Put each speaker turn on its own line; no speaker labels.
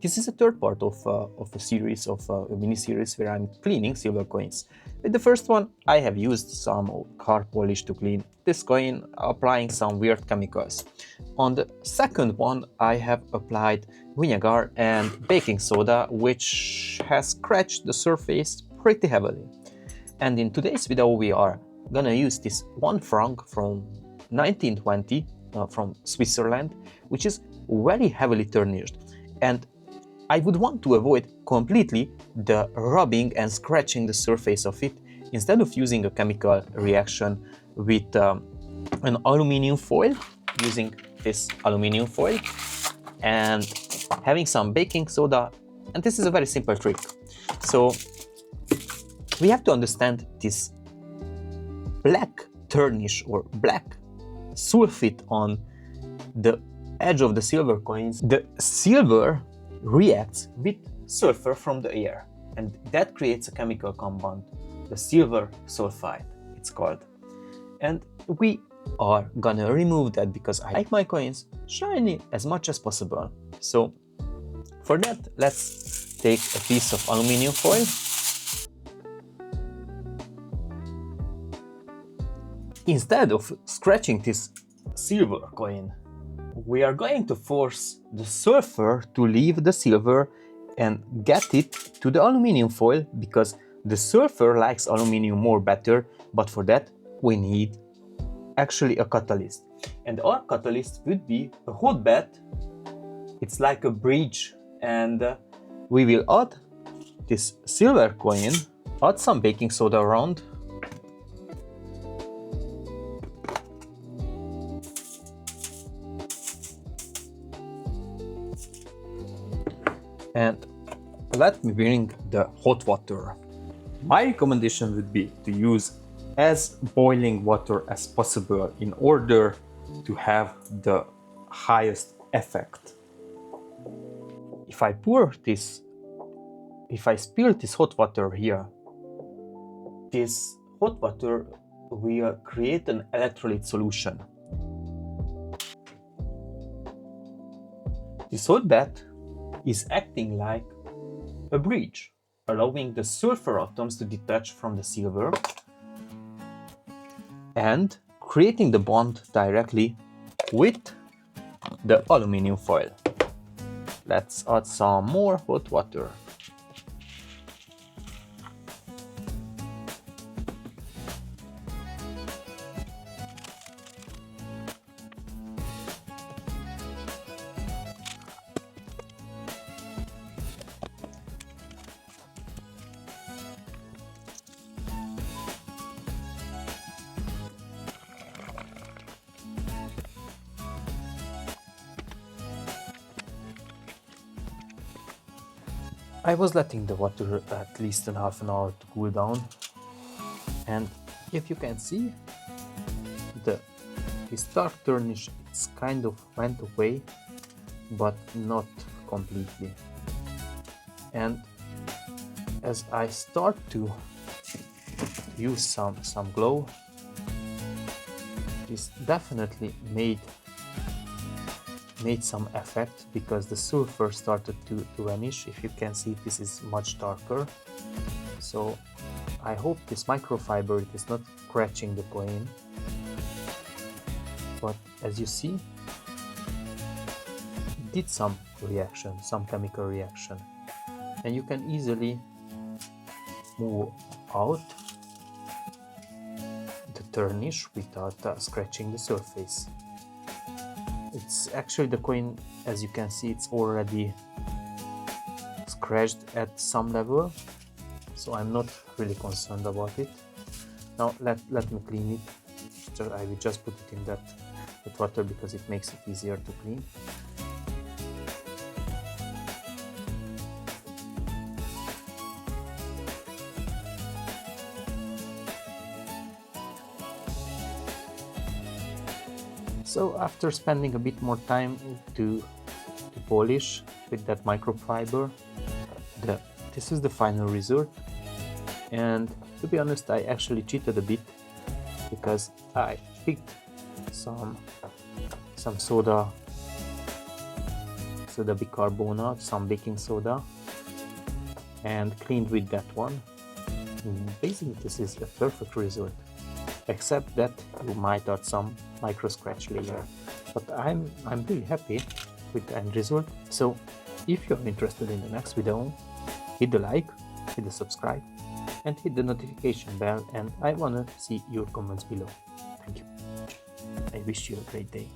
This is a third part of a series of a mini-series where I'm cleaning silver coins. With the first one, I have used some car polish to clean this coin, applying some weird chemicals. On the second one, I have applied vinegar and baking soda, which has scratched the surface pretty heavily. And in today's video, we are gonna use this 1 franc from 1920 from Switzerland, which is very heavily tarnished. And I would want to avoid completely the rubbing and scratching the surface of it, instead of using a chemical reaction with an aluminum foil, using this aluminum foil and having some baking soda. And this is a very simple trick. So we have to understand this black tarnish or black sulfate on the edge of the silver coins. The silver reacts with sulfur from the air, and that creates a chemical compound, the silver sulfide it's called. And we are gonna remove that because I like my coins shiny as much as possible. So for that, let's take a piece of aluminum foil. Instead of scratching this silver coin, we are going to force the sulfur to leave the silver and get it to the aluminum foil, because the sulfur likes aluminum more better, but for that we need actually a catalyst. And our catalyst would be a hot bath. It's like a bridge, and we will add this silver coin, add some baking soda around, and let me bring the hot water. My recommendation would be to use as boiling water as possible in order to have the highest effect. If I spill this hot water here, this hot water will create an electrolyte solution. This hot bath is acting like a bridge, allowing the sulfur atoms to detach from the silver and creating the bond directly with the aluminum foil. Let's add some more hot water. I was letting the water at least in half an hour to cool down, and if you can see, this dark tarnish, it's kind of went away, but not completely. And as I start to use some glow, this definitely made some effect, because the sulfur started to vanish. If you can see, this is much darker. So I hope this microfiber, it is not scratching the coin, but as you see, it did some reaction, some chemical reaction, and you can easily move out the tarnish without scratching the surface. It's actually the coin, as you can see, it's already scratched at some level, so I'm not really concerned about it. Now let me clean it. I will just put it in that water because it makes it easier to clean. So after spending a bit more time to polish with that microfiber, this is the final result. And to be honest, I actually cheated a bit, because I picked some soda the bicarbonate, some baking soda, and cleaned with that one. Basically, this is a perfect result, except that you might add some micro scratch layer. But I'm really happy with the end result. So if you're interested in the next video, hit the like, hit the subscribe, and hit the notification bell, and I wanna see your comments below. Thank you. I wish you a great day.